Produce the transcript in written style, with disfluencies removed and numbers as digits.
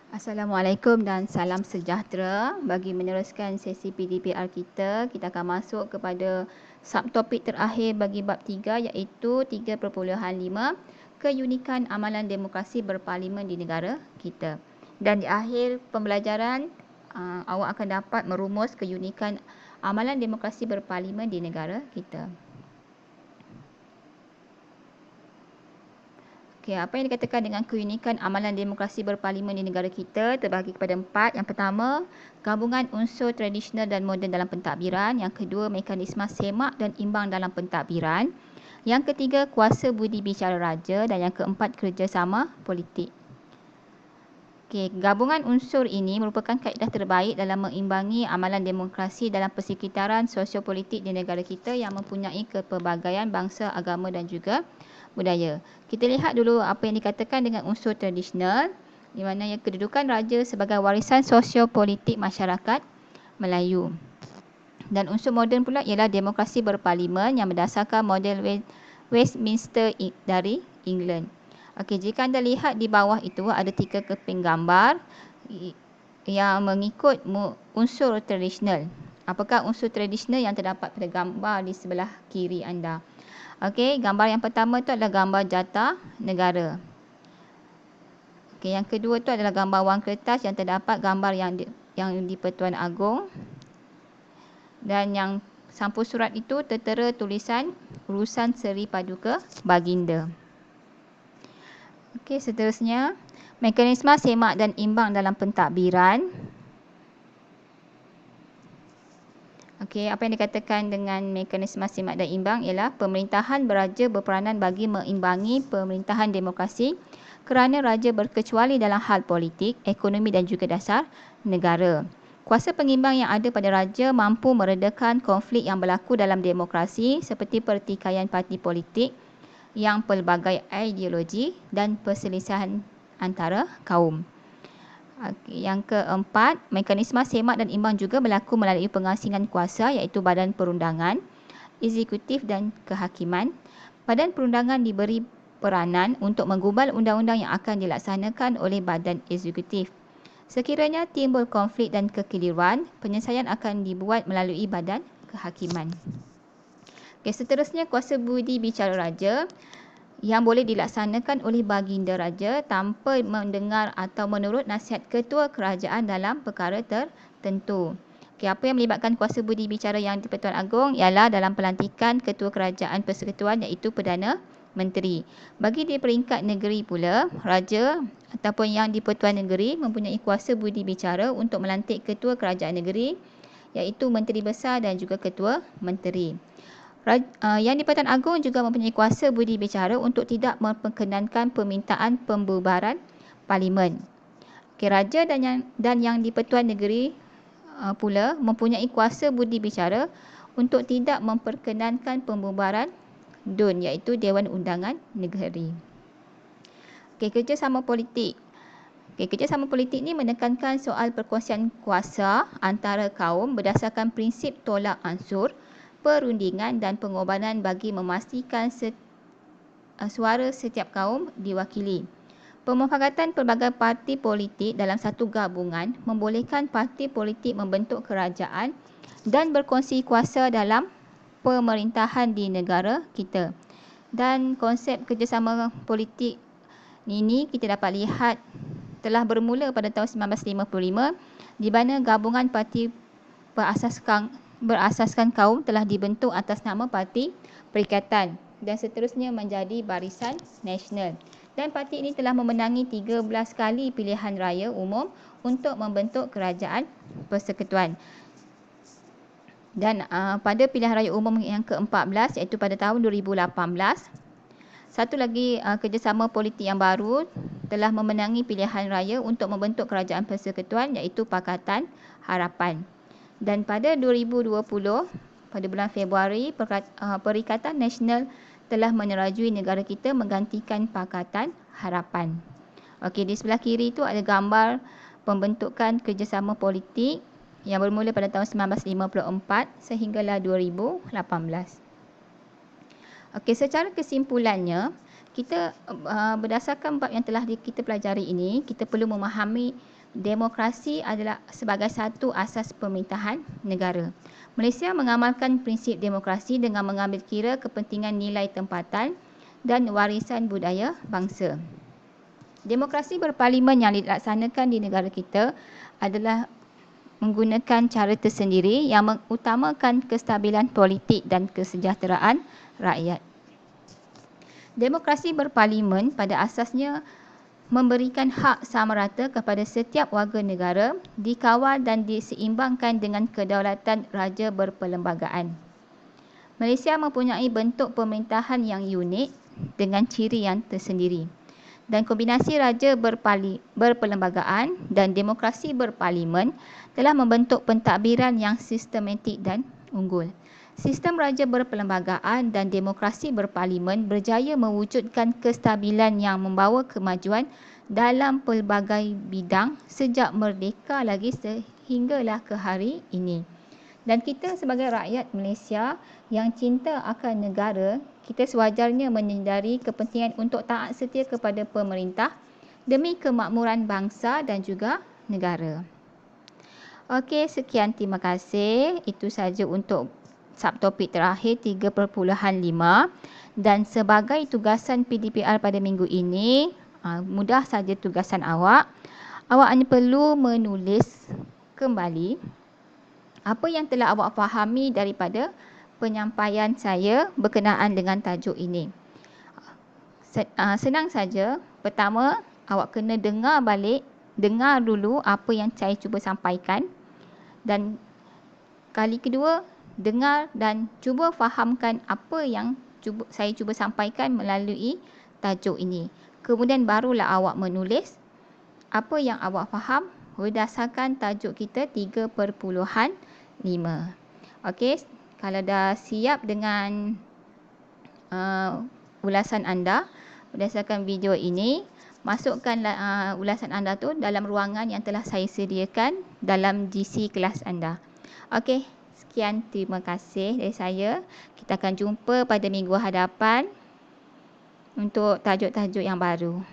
Assalamualaikum dan salam sejahtera. Bagi meneruskan sesi PDPR kita akan masuk kepada subtopik terakhir bagi bab 3 iaitu 3.5 keunikan amalan demokrasi berparlimen di negara kita. Dan di akhir pembelajaran awak akan dapat merumus keunikan amalan demokrasi berparlimen di negara kita. Okay, apa yang dikatakan dengan keunikan amalan demokrasi berparlimen di negara kita terbahagi kepada 4. Yang pertama, gabungan unsur tradisional dan moden dalam pentadbiran. Yang kedua, mekanisme semak dan imbang dalam pentadbiran. Yang ketiga, kuasa budi bicara raja. Dan yang keempat, kerjasama politik. Okay, gabungan unsur ini merupakan kaedah terbaik dalam mengimbangi amalan demokrasi dalam persekitaran sosiopolitik di negara kita yang mempunyai kepelbagaian bangsa, agama dan juga budaya. Kita lihat dulu apa yang dikatakan dengan unsur tradisional, di mana yang kedudukan raja sebagai warisan sosiopolitik masyarakat Melayu. Dan unsur moden pula ialah demokrasi berparlimen yang berdasarkan model Westminster dari England. Okey, jika anda lihat di bawah itu ada 3 keping gambar yang mengikut unsur tradisional. Apakah unsur tradisional yang terdapat pada gambar di sebelah kiri anda? Okey, gambar yang pertama itu adalah gambar jata negara. Okey, yang kedua itu adalah gambar wang kertas yang terdapat gambar yang di Pertuan Agong. Dan yang sampul surat itu tertera tulisan urusan Seri Paduka Baginda. Okey, seterusnya mekanisme semak dan imbang dalam pentadbiran. Okey, apa yang dikatakan dengan mekanisme semak dan imbang ialah pemerintahan beraja berperanan bagi mengimbangi pemerintahan demokrasi kerana raja berkecuali dalam hal politik, ekonomi dan juga dasar negara. Kuasa pengimbang yang ada pada raja mampu meredakan konflik yang berlaku dalam demokrasi seperti pertikaian parti politik yang pelbagai ideologi dan perselisihan antara kaum. Yang keempat, mekanisme semak dan imbang juga berlaku melalui pengasingan kuasa iaitu badan perundangan, eksekutif dan kehakiman. Badan perundangan diberi peranan untuk menggubal undang-undang yang akan dilaksanakan oleh badan eksekutif. Sekiranya timbul konflik dan kekeliruan, penyelesaian akan dibuat melalui badan kehakiman. Okay, seterusnya kuasa budi bicara raja yang boleh dilaksanakan oleh baginda raja tanpa mendengar atau menurut nasihat ketua kerajaan dalam perkara tertentu. Okay, apa yang melibatkan kuasa budi bicara yang di Pertuan Agong ialah dalam pelantikan ketua kerajaan persekutuan iaitu Perdana Menteri. Bagi di peringkat negeri pula, raja ataupun yang di Pertuan Negeri mempunyai kuasa budi bicara untuk melantik ketua kerajaan negeri iaitu Menteri Besar dan juga Ketua Menteri. Yang di Pertuan Agong juga mempunyai kuasa budi bicara untuk tidak memperkenankan permintaan pembubaran parlimen. Okay, raja dan yang di Pertuan Negeri pula mempunyai kuasa budi bicara untuk tidak memperkenankan pembubaran DUN iaitu Dewan Undangan Negeri. Okay, kerjasama politik. Okay, kerjasama politik ni menekankan soal perkongsian kuasa antara kaum berdasarkan prinsip tolak ansur, perundingan dan pengorbanan bagi memastikan suara setiap kaum diwakili. Pemufakatan pelbagai parti politik dalam satu gabungan membolehkan parti politik membentuk kerajaan dan berkongsi kuasa dalam pemerintahan di negara kita. Dan konsep kerjasama politik ini kita dapat lihat telah bermula pada tahun 1955 di mana gabungan parti berasaskan kaum telah dibentuk atas nama Parti Perikatan dan seterusnya menjadi Barisan Nasional. Dan parti ini telah memenangi 13 kali pilihan raya umum untuk membentuk kerajaan persekutuan. Dan pada pilihan raya umum yang ke-14 iaitu pada tahun 2018, satu lagi kerjasama politik yang baru telah memenangi pilihan raya untuk membentuk kerajaan persekutuan iaitu Pakatan Harapan. Dan pada 2020, pada bulan Februari, Perikatan Nasional telah menyerajui negara kita menggantikan Pakatan Harapan. Okey, di sebelah kiri itu ada gambar pembentukan kerjasama politik yang bermula pada tahun 1954 sehinggalah 2018. Okey, secara kesimpulannya, kita berdasarkan bab yang telah kita pelajari ini, kita perlu memahami Demokrasi adalah sebagai satu asas pemerintahan negara. Malaysia mengamalkan prinsip demokrasi dengan mengambil kira kepentingan nilai tempatan dan warisan budaya bangsa. Demokrasi berparlimen yang dilaksanakan di negara kita adalah menggunakan cara tersendiri yang mengutamakan kestabilan politik dan kesejahteraan rakyat. Demokrasi berparlimen pada asasnya memberikan hak sama rata kepada setiap warga negara, dikawal dan diseimbangkan dengan kedaulatan raja berperlembagaan. Malaysia mempunyai bentuk pemerintahan yang unik dengan ciri yang tersendiri. Dan kombinasi raja berperlembagaan dan demokrasi berparlimen telah membentuk pentadbiran yang sistematik dan unggul. Sistem raja berperlembagaan dan demokrasi berparlimen berjaya mewujudkan kestabilan yang membawa kemajuan dalam pelbagai bidang sejak merdeka lagi sehinggalah ke hari ini. Dan kita sebagai rakyat Malaysia yang cinta akan negara, kita sewajarnya menyedari kepentingan untuk taat setia kepada pemerintah demi kemakmuran bangsa dan juga negara. Okey, sekian, terima kasih. Itu saja untuk subtopik terakhir 3.5. Dan sebagai tugasan PDPR pada minggu ini, mudah saja tugasan awak. Awak hanya perlu menulis kembali apa yang telah awak fahami daripada penyampaian saya berkenaan dengan tajuk ini. Senang saja. Pertama, awak kena dengar dulu apa yang saya cuba sampaikan. Dan kali kedua, dengar dan cuba fahamkan apa yang saya cuba sampaikan melalui tajuk ini. Kemudian barulah awak menulis apa yang awak faham berdasarkan tajuk kita 3.5. Okey, kalau dah siap dengan ulasan anda berdasarkan video ini, masukkanlah ulasan anda tu dalam ruangan yang telah saya sediakan dalam GC kelas anda. Okey, sekian, terima kasih dari saya. Kita akan jumpa pada minggu hadapan untuk tajuk-tajuk yang baru.